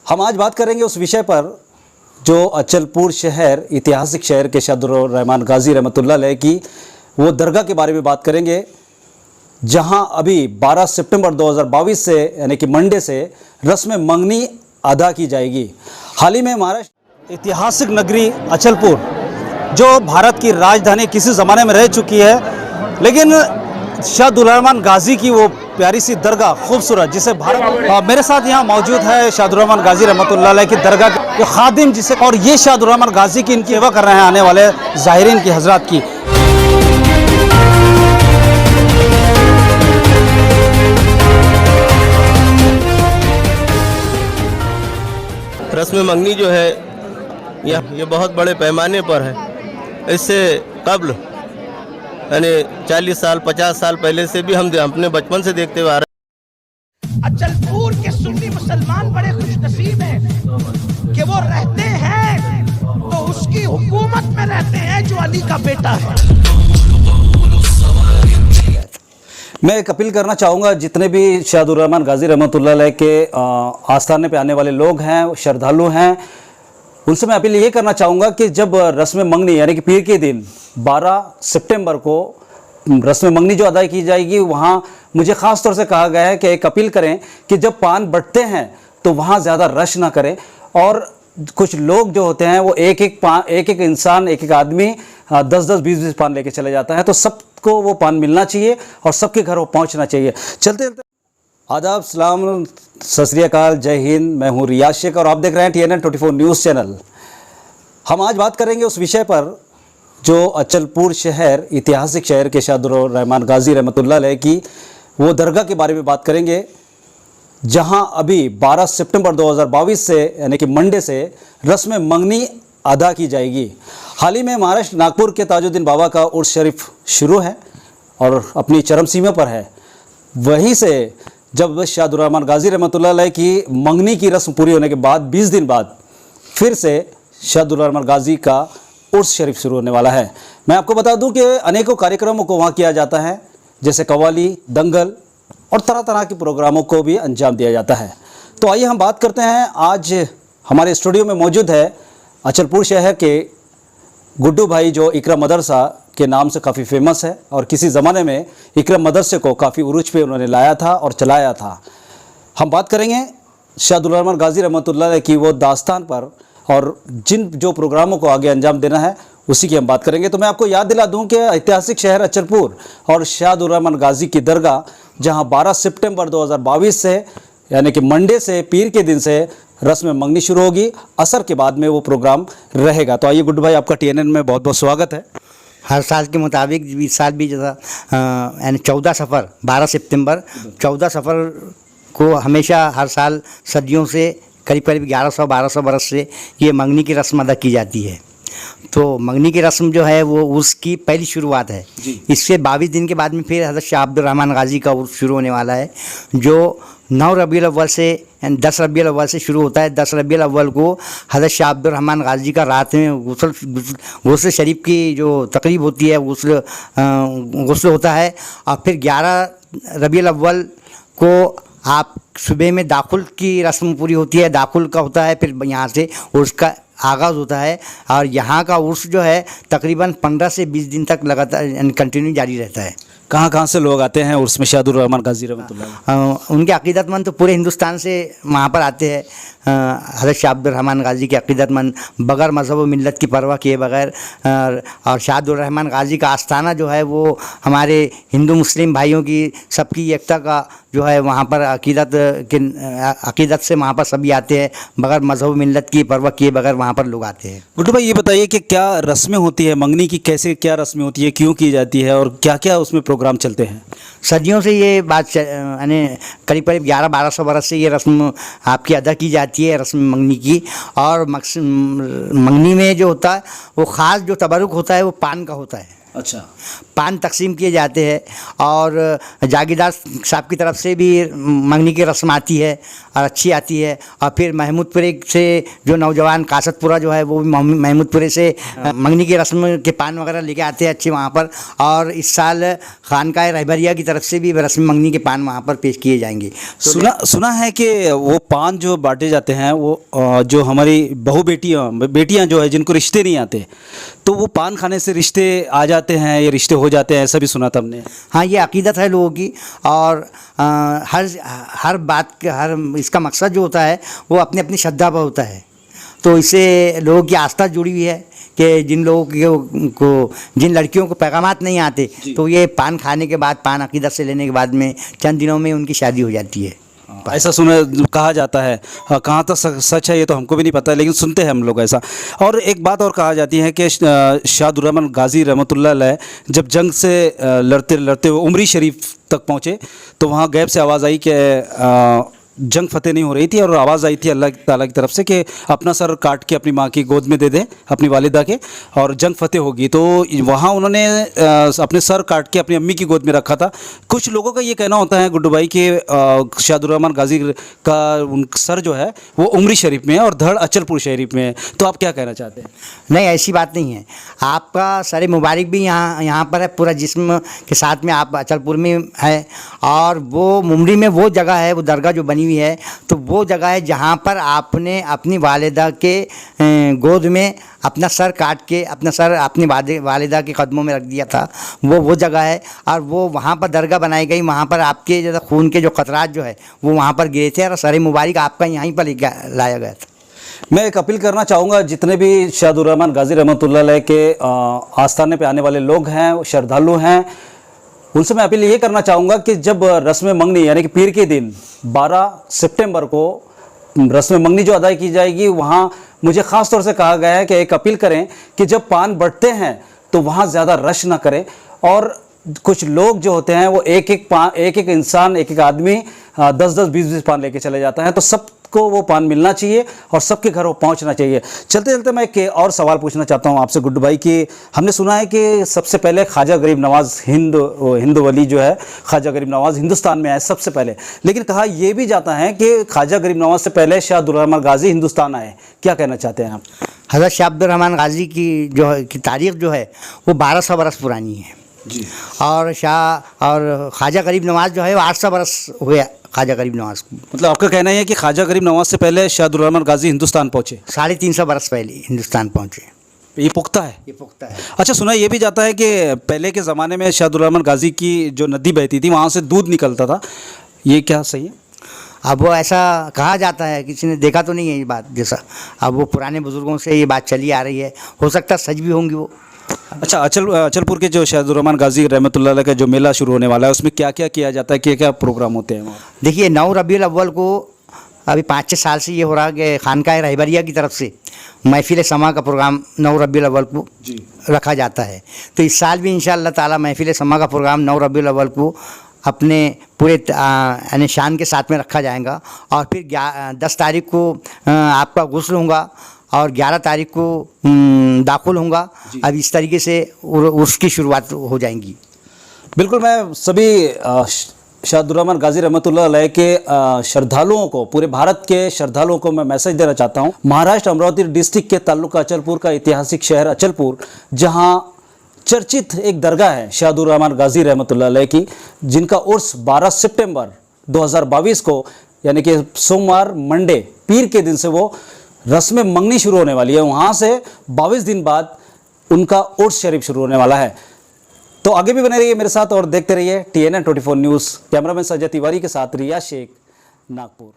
हम आज बात करेंगे उस विषय पर जो अचलपुर शहर, ऐतिहासिक शहर के शाहदुर रहमान गाजी रहमतुल्लाह अलैह की वो दरगाह के बारे में बात करेंगे, जहां अभी 12 सितंबर 2022 से यानी कि मंडे से रस्म मंगनी अदा की जाएगी। हाल ही में महाराष्ट्र ऐतिहासिक नगरी अचलपुर, जो भारत की राजधानी किसी ज़माने में रह चुकी है, लेकिन शाहदुर रहमान गाजी की वो प्यारी सी दरगाह खूबसूरत, जिसे भारत मेरे साथ यहाँ मौजूद है शाहदुर रहमान गाजी रहमतुल्लाह अलैह की दरगाह के खादिम, जिसे और ये शाहदुर रहमान गाजी की इनकी सेवा कर रहे हैं आने वाले ज़ाहिरीन की हजरात की। रस्म मंगनी जो है ये बहुत बड़े पैमाने पर है। इससे कब्ल यानी 40 साल 50 साल पहले से भी हम अपने बचपन से देखते हुए आ रहे हैं। अचलपुर के सुन्नी मुसलमान बड़े खुशनसीब हैं कि वो रहते हैं तो उसकी हुकूमत में रहते हैं जो अली का बेटा है। मैं एक अपील करना चाहूँगा, जितने भी शाहदुर रहमान गाजी रहमतुल्लाह अलैह के आस्थाने पे आने वाले लोग हैं, श्रद्धालु हैं, उनसे मैं अपील ये करना चाहूँगा कि जब रस्म मंगनी यानी कि पीर के दिन 12 सितंबर को रस्म मंगनी जो अदा की जाएगी, वहाँ मुझे ख़ास तौर से कहा गया है कि एक अपील करें कि जब पान बंटते हैं तो वहाँ ज़्यादा रश ना करें, और कुछ लोग जो होते हैं वो एक एक इंसान, एक एक आदमी 10-10 20-20 पान लेके चले जाता है, तो सबको वो पान मिलना चाहिए और सबके घर वो पहुँचना चाहिए। चलते चलते आदाब, सलाम, सत श्री अकाल, जय हिंद। मैं हूँ रियाज शेख और आप देख रहे हैं TNN 24 न्यूज़ चैनल। हम आज बात करेंगे उस विषय पर जो अचलपुर शहर, ऐतिहासिक शहर के शाहदुर रहमान गाजी रहमतुल्लाह अलैह की वो दरगाह के बारे में बात करेंगे, जहां अभी 12 सितंबर 2022 से यानी कि मंडे से रस्म मंगनी अदा की जाएगी। हाल ही में महाराष्ट्र नागपुर के ताजुद्दीन बाबा का उर्स शरीफ शुरू है और अपनी चरम सीमा पर है। वहीं से जब शाहदुर रहमान गाजी रहमतुल्लाह अलैह की मंगनी की रस्म पूरी होने के बाद 20 दिन बाद फिर से शाहदुर रहमान गाजी का उर्स शरीफ शुरू होने वाला है। मैं आपको बता दूं कि अनेकों कार्यक्रमों को वहाँ किया जाता है, जैसे कव्वाली, दंगल और तरह तरह के प्रोग्रामों को भी अंजाम दिया जाता है। तो आइए हम बात करते हैं। आज हमारे स्टूडियो में मौजूद है अचलपुर शहर के गुड्डू भाई, जो इकरा मदरसा के नाम से काफ़ी फेमस है और किसी ज़माने में इकरा मदरसे को काफ़ी उरूज पे उन्होंने लाया था और चलाया था। हम बात करेंगे शाहदुर रहमान गाजी रहमतुल्लाह अलैह की वो दास्तान पर, और जो प्रोग्रामों को आगे अंजाम देना है उसी की हम बात करेंगे। तो मैं आपको याद दिला दूं कि ऐतिहासिक शहर अचलपुर और शाहदुर रहमान गाजी की दरगाह, जहां 12 सितंबर 2022 से यानी कि मंडे से पीर के दिन से रस्म मंगनी शुरू होगी, असर के बाद में वो प्रोग्राम रहेगा। तो आइए गुड्डू भाई, आपका TNN में बहुत बहुत स्वागत है। हर साल के मुताबिक इस साल भी जैसा यानी 14 सफ़र 12 सितंबर 14 सफ़र को हमेशा हर साल सदियों से करीब 1100-1200 बरस से ये मंगनी की रस्म अदा की जाती है। तो मंगनी की रस्म जो है वो उसकी पहली शुरुआत है। इससे 22 दिन के बाद में फिर हज़रत शाह अब्दुर रहमान गाजी का उर्स शुरू होने वाला है, जो 9 रबीउल अव्वल से 10 रबीउल अव्वल से शुरू होता है। 10 रबीउल अव्वल को हज़रत शाह अब्दुर रहमान गाजी का रात में गुस्ल शरीफ की जो तकरीब होती है, गुस्ल होता है, और फिर 11 रबीउल अव्वल को आप सुबह में दाखुल की रस्म पूरी होती है। दाखुल का होता है, फिर यहाँ से उर्स का आगाज़ होता है, और यहाँ का उर्स जो है तकरीबन 15 से 20 दिन तक लगातार कंटिन्यू जारी रहता है। कहाँ कहाँ से लोग आते हैं उर्स में शाहदुर रहमान गाजी रहमतुल्लाह? उनके अक़ीदतमंद तो पूरे हिंदुस्तान से वहाँ पर आते हैं। हज़रत शाह अब्दुर रहमान गाजी के अक़ीदतमंद बग़ैर मज़हब व मिल्लत की परवाह किए बग़ैर, और शाहदुर रहमान गाजी का आस्थाना जो है वो हमारे हिंदू मुस्लिम भाइयों की सबकी एकता का जो है वहाँ पर अक़ीदत से वहाँ पर सभी आते हैं, बग़ैर मज़हब मिल्लत की परवाह किए बग़ैर वहाँ पर लोग आते हैं। गुड्डू भाई, ये बताइए कि क्या रस्में होती है मंगनी की, कैसे क्या रस्में होती है, क्यों की जाती है और क्या क्या उसमें प्रोग्राम चलते हैं? सदियों से ये बात यानी करीब 1100-1200 बरस से ये रस्म आपकी अदा की जाती है, रस्म मंगनी की। और मंगनी में जो होता है वो ख़ास जो तबरुक होता है वो पान का होता है। अच्छा, पान तकसीम किए जाते हैं और जागीरदार साहब की तरफ से भी मंगनी की रस्म आती है और अच्छी आती है। और फिर महमूदपुरे से जो नौजवान कासतपुरा जो है वो भी महमूदपुरे से मंगनी की रस्म के पान वगैरह लेके आते हैं अच्छे वहाँ पर। और इस साल खानकाह रहबरिया की तरफ से भी रस्म मंगनी के पान वहाँ पर पेश किए जाएंगे। तो सुना है कि वो पान जो बांटे जाते हैं वो जो हमारी बहू बेटियां जो है जिनको रिश्ते नहीं आते, तो वो पान खाने से रिश्ते आ जाते हैं, ये रिश्ते हो जाते हैं, ऐसा भी सुना था हमने। हाँ, ये अकीदत है लोगों की। और हर बात का इसका मकसद जो होता है वो अपनी अपनी श्रद्धा पर होता है। तो इससे लोगों की आस्था जुड़ी हुई है कि जिन लोगों को जिन लड़कियों को पैगामात नहीं आते तो ये पान खाने के बाद, पान अकीदत से लेने के बाद में चंद दिनों में उनकी शादी हो जाती है। ऐसा कहा जाता है। कहाँ तक सच है ये तो हमको भी नहीं पता, लेकिन सुनते हैं हम लोग ऐसा। और एक बात और कहा जाती है कि शाहदुर्रहमान गाजी रहमतुल्लाह अलैह जब जंग से लड़ते लड़ते हुए उमरी शरीफ तक पहुँचे तो वहाँ गैब से आवाज़ आई कि जंग फतेह नहीं हो रही थी, और आवाज़ आई थी अल्लाह ताला की तरफ से कि अपना सर काट के अपनी माँ की गोद में दे दें, अपनी वालिदा के, और जंग फतेह होगी। तो वहाँ उन्होंने अपने सर काट के अपनी अम्मी की गोद में रखा था। कुछ लोगों का ये कहना होता है गुड्डू भाई कि शाहदुर्रहमान गाजी का सर जो है वो उमरी शरीफ में है और धड़ अचलपुर शरीफ में है। तो आप क्या कहना चाहते हैं? नहीं, ऐसी बात नहीं है। आपका सर मुबारक भी यहाँ पर है, पूरा जिस्म के साथ में आप अचलपुर में है। और वो उमरी में वो जगह है, वो दरगाह जो बनी हुई है, तो वो जगह है जहाँ पर आपने अपनी वालिदा के गोद में अपना सर काट के अपना सर अपनी वालिदा के कदमों में रख दिया था। वो जगह है और वो वहाँ पर दरगाह बनाई गई। वहाँ पर आपके जैसा खून के जो कतरात जो है वो वहाँ पर गिरे थे और सर मुबारक आपका यहीं पर लाया गया था। मैं एक अपील करना चाहूँगा, जितने भी शाहदुर्रहमान गाजी रहमतुल्लाह अलैह के आस्थाने पे आने वाले लोग हैं, श्रद्धालु हैं, उनसे मैं अपील ये करना चाहूँगा कि जब रस्म मंगनी यानी कि पीर के दिन 12 सितंबर को रस्म मंगनी जो अदा की जाएगी, वहाँ मुझे ख़ास तौर से कहा गया है कि एक अपील करें कि जब पान बंटते हैं तो वहाँ ज़्यादा रश ना करें। और कुछ लोग जो होते हैं वो एक एक इंसान, एक एक आदमी 10-10, 20-20 पान लेके चले जाता है। तो सबको वो पान मिलना चाहिए और सबके घर वो पहुंचना चाहिए। चलते चलते मैं एक और सवाल पूछना चाहता हूं आपसे गुड्डू भाई कि हमने सुना है कि सबसे पहले ख्वाजा गरीब नवाज़ हिंद वली जो है, ख्वाजा गरीब नवाज़ हिंदुस्तान में आए सबसे पहले, लेकिन कहा यह भी जाता है कि ख्वाजा गरीब नवाज़ से पहले शाहदुर्रहमान गाजी हिंदुस्तान आए। क्या कहना चाहते हैं आप? हज़रत शाह अब्दुर्रहमान गाजी की तारीख़ जो है वो 1200 बरस पुरानी है जी। और ख्वाजा गरीब नवाज़ जो है वो 800 बरस हुए ख्वाजा गरीब नवाज़ को। मतलब आपका कहना है कि ख्वाजा गरीब नवाज़ से पहले शाहदुर्रहमान गाजी हिंदुस्तान पहुँचे? 350 बरस पहले हिंदुस्तान पहुँचे। ये पुख्ता है? ये पुख्ता है। अच्छा, सुना ये भी जाता है कि पहले के ज़माने में शाहदुर्रहमान गाजी की जो नदी बहती थी वहाँ से दूध निकलता था, ये क्या सही है? अब वो ऐसा कहा जाता है, किसी ने देखा तो नहीं है ये बात जैसा। अब वो पुराने बुज़ुर्गों से ये बात चली आ रही है, हो सकता है सच भी होंगी वो। अच्छा, अचलपुर के जो शाहदुर्रहमान गाजी रहमतुल्लाह अलैह का जो मेला शुरू होने वाला है उसमें क्या क्या किया जाता है, क्या क्या प्रोग्राम होते हैं वहाँ? देखिए, 9 रबीउल अव्वल को अभी 5-6 साल से ये हो रहा है कि खानकाह रहबरिया की तरफ से महफिल समा का प्रोग्राम 9 रबीउल अव्वल को रखा जाता है। तो इस साल भी इंशाअल्लाह ताला महफिल समा का प्रोग्राम 9 रबीउल अव्वल को अपने पूरे यानी शान के साथ में रखा जाएगा। और फिर 10 तारीख को आपका गुस्ल होगा और 11 तारीख को दाखिल होगा। अब इस तरीके से उसकी शुरुआत हो जाएंगी। बिल्कुल, मैं सभी शाहदुर्रहमान गाजी रहमतुल्लाह अलैह के श्रद्धालुओं को, पूरे भारत के श्रद्धालुओं को मैं मैसेज देना चाहता हूँ। महाराष्ट्र अमरावती डिस्ट्रिक्ट के ताल्लुका अचलपुर का ऐतिहासिक शहर अचलपुर, जहाँ चर्चित एक दरगाह है शाहदुर्रहमान गाजी रहमतुल्लाह अलैह की, जिनका उर्स 12 सितंबर 2022 को यानी कि सोमवार मंडे पीर के दिन से वो रस्म मंगनी शुरू होने वाली है। वहाँ से 22 दिन बाद उनका उर्स शरीफ शुरू होने वाला है। तो आगे भी बने रहिए मेरे साथ और देखते रहिए TNN 24 news. Cameraman Sajjad Tiwari के साथ रिया शेख, नागपुर।